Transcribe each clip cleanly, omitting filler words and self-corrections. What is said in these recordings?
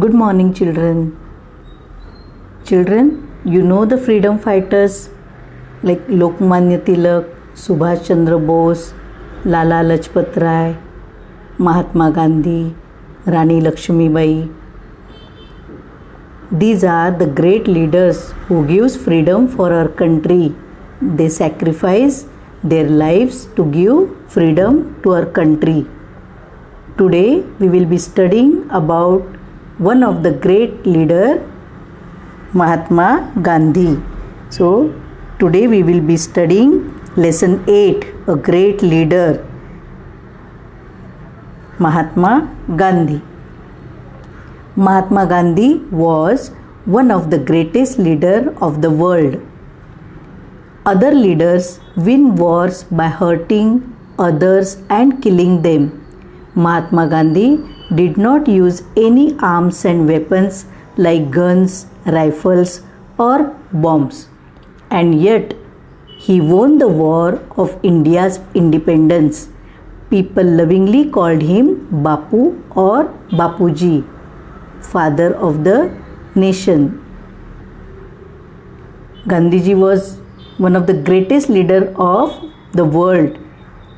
Good morning, children. Children, you know the freedom fighters like Lokmanya Tilak, Subhash Chandra Bose, Lala Lajpat Rai, Mahatma Gandhi, Rani Lakshmibai. These are the great leaders who gives freedom for our country. They sacrifice their lives to give freedom to our country. Today we will be studying about one of the great leader, Mahatma Gandhi. So today we will be studying lesson 8, a great leader, Mahatma Gandhi. Mahatma Gandhi was one of the greatest leaders of the world. Other leaders win wars by hurting others and killing them. Mahatma Gandhi did not use any arms and weapons like guns, rifles or bombs. And yet, he won the war of India's independence. People lovingly called him Bapu or Bapuji, father of the nation. Gandhiji was one of the greatest leaders of the world.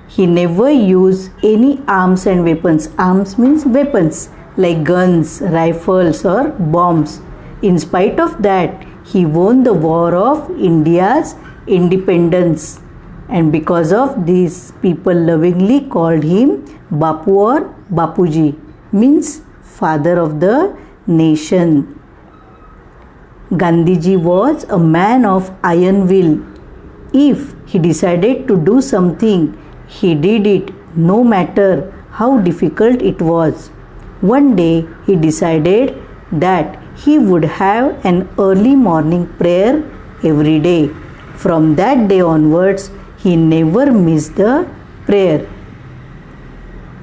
He never used any arms and weapons. Arms means weapons like guns, rifles or bombs. In spite of that, he won the war of India's independence. And because of this, people lovingly called him Bapu or Bapuji, means father of the nation. Gandhiji was a man of iron will. If he decided to do something, he did it no matter how difficult it was. One day he decided that he would have an early morning prayer every day. From that day onwards, he never missed the prayer.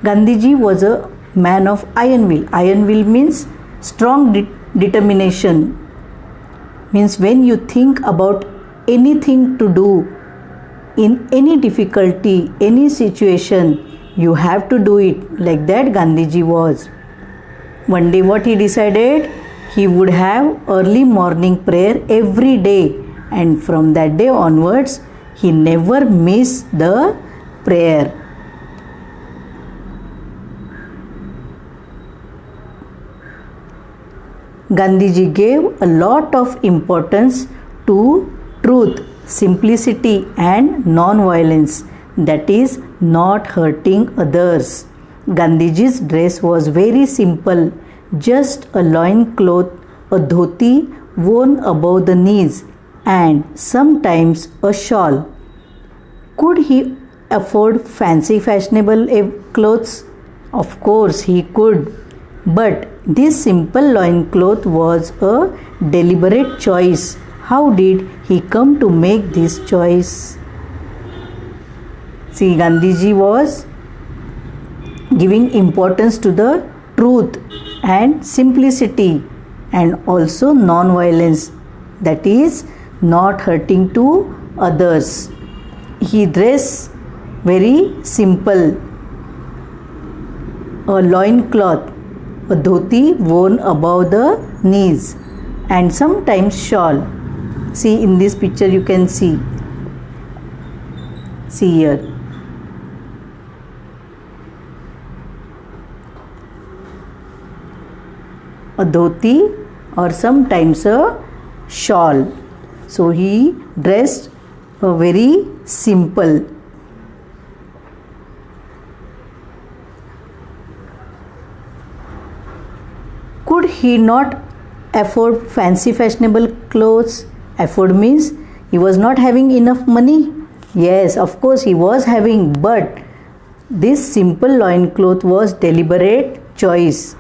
Gandhiji was a man of iron will. Iron will means strong determination. Means when you think about anything to do, in any difficulty, any situation, you have to do it. Like that Gandhiji was. One day what he decided? He would have early morning prayer every day. And from that day onwards, he never missed the prayer. Gandhiji gave a lot of importance to truth, simplicity and non-violence, that is not hurting others. Gandhiji's dress was very simple, just a loin cloth, a dhoti worn above the knees and sometimes a shawl. Could he afford fancy fashionable clothes? Of course he could. But this simple loin cloth was a deliberate choice. How did he come to make this choice? See, Gandhiji was giving importance to the truth and simplicity and also non-violence, that is not hurting to others. He dressed very simple, a loin cloth, a dhoti worn above the knees and sometimes shawl. See, in this picture you can see here. A dhoti or sometimes a shawl. So he dressed very simple. Could he not afford fancy fashionable clothes? Afford means he was not having enough money. Yes, of course he was having, but this simple loin cloth was deliberate choice.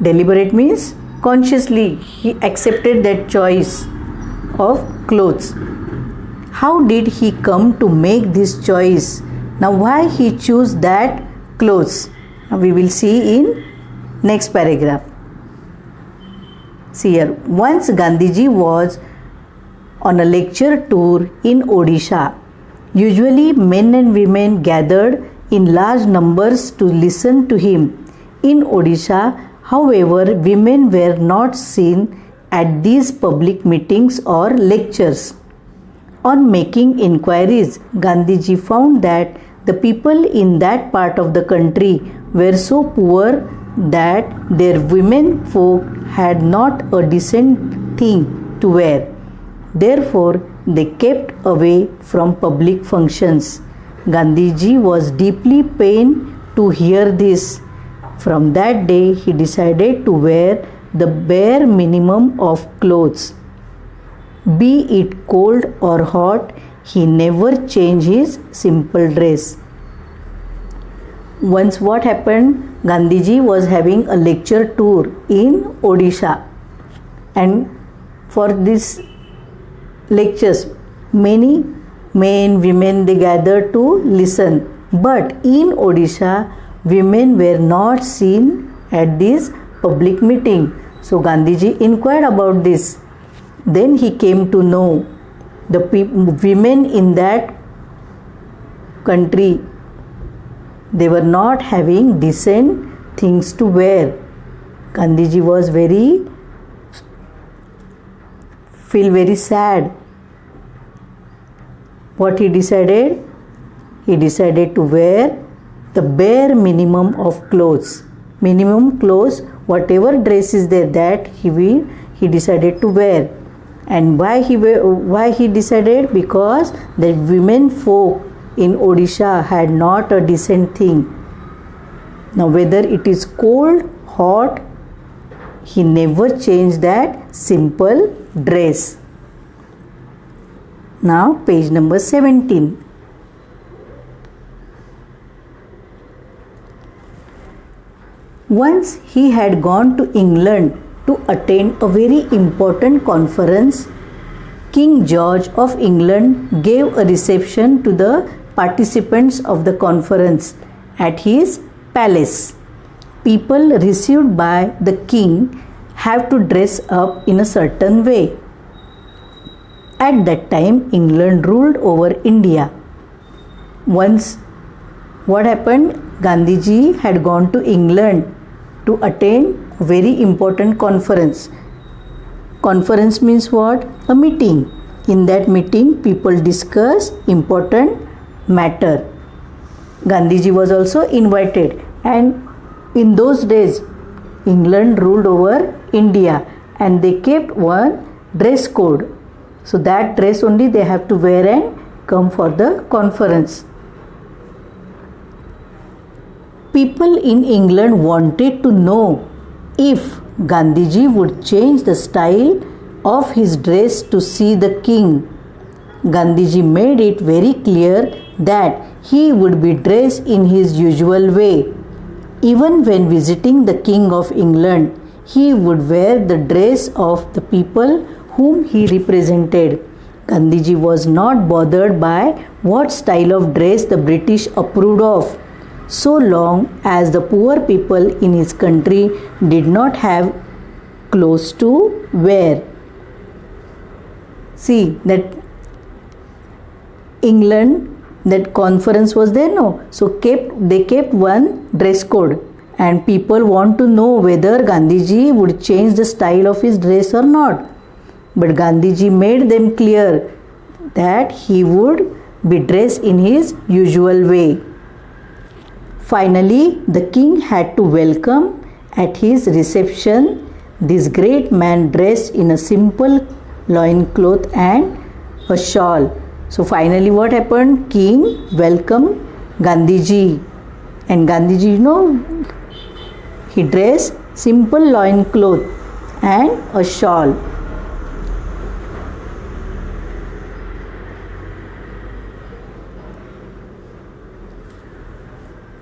Deliberate means consciously he accepted that choice of clothes. How did he come to make this choice? Now why he chose that clothes? Now we will see in next paragraph. See here, once Gandhiji was on a lecture tour in Odisha. Usually men and women gathered in large numbers to listen to him. In Odisha, however, women were not seen at these public meetings or lectures. On making inquiries, Gandhiji found that the people in that part of the country were so poor that their women folk had not a decent thing to wear. Therefore, they kept away from public functions. Gandhiji was deeply pained to hear this. From that day, he decided to wear the bare minimum of clothes. Be it cold or hot, he never changed his simple dress. Once what happened? Gandhiji was having a lecture tour in Odisha, and for this lectures many men, women, they gathered to listen. But in Odisha, women were not seen at this public meeting. So Gandhiji inquired about this. Then he came to know the women in that country, they were not having decent things to wear. Gandhiji was feel very sad. What he decided? He decided to wear the bare minimum of clothes. Minimum clothes, whatever dress is there, that he decided to wear. And why he decided? Because the women folk in Odisha had not a decent thing. Now whether it is cold, hot, he never changed that simple dress. Now page number 17. Once he had gone to England to attend a very important conference. King George of England gave a reception to the participants of the conference at his palace. People received by the king have to dress up in a certain way. At that time, England ruled over India. Once, what happened? Gandhiji had gone to England to attend a very important conference. Conference means what? A meeting. In that meeting, people discuss important matter. Gandhiji was also invited, and in those days, England ruled over India, and they kept one dress code. So that dress only they have to wear and come for the conference. People in England wanted to know if Gandhiji would change the style of his dress to see the king. Gandhiji made it very clear that he would be dressed in his usual way. Even when visiting the King of England, he would wear the dress of the people whom he represented. Gandhiji was not bothered by what style of dress the British approved of, so long as the poor people in his country did not have clothes to wear. See that England, that conference was there, no? So they kept one dress code, and people want to know whether Gandhiji would change the style of his dress or not. But Gandhiji made them clear that he would be dressed in his usual way. Finally, the king had to welcome at his reception this great man dressed in a simple loincloth and a shawl. So finally what happened? King welcomed Gandhiji, and Gandhiji, he dressed simple loincloth and a shawl.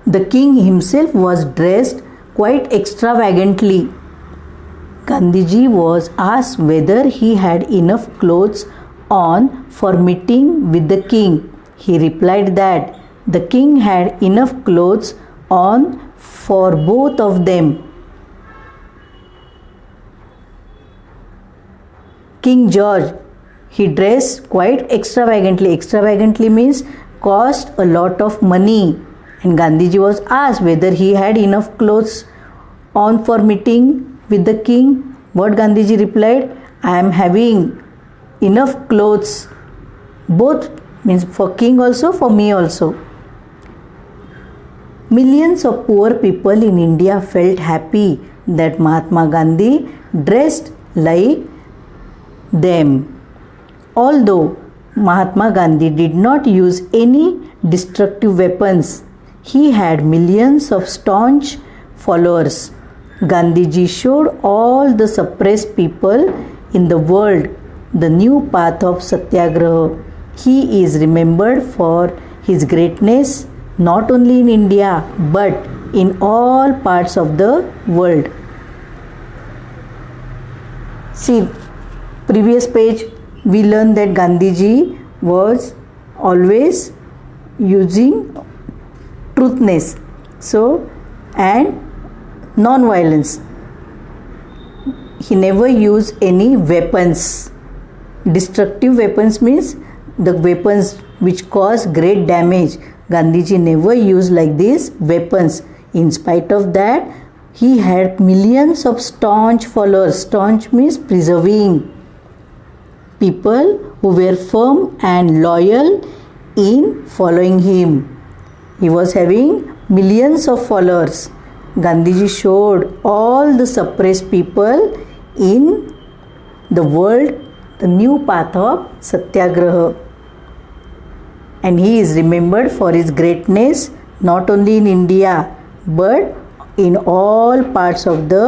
The king himself was dressed quite extravagantly. Gandhiji was asked whether he had enough clothes on for meeting with the king. He replied that the king had enough clothes on for both of them. King George, he dressed quite extravagantly. Extravagantly means cost a lot of money. And Gandhiji was asked whether he had enough clothes On for meeting with the king, what Gandhiji replied? I am having enough clothes, both means for king also, for me also. Millions of poor people in India felt happy that Mahatma Gandhi dressed like them. Although Mahatma Gandhi did not use any destructive weapons, he had millions of staunch followers. Gandhiji showed all the suppressed people in the world the new path of Satyagraha. He is remembered for his greatness not only in India but in all parts of the world. See, previous page we learned that Gandhiji was always using truthness, and non-violence. He never used any weapons. Destructive weapons means the weapons which cause great damage. Gandhiji never used like these weapons. In spite of that, he had millions of staunch followers. Staunch means preserving. People who were firm and loyal in following him. He was having millions of followers. Gandhiji showed all the suppressed people in the world the new path of Satyagraha. And he is remembered for his greatness not only in India but in all parts of the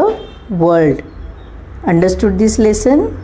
world. Understood this lesson?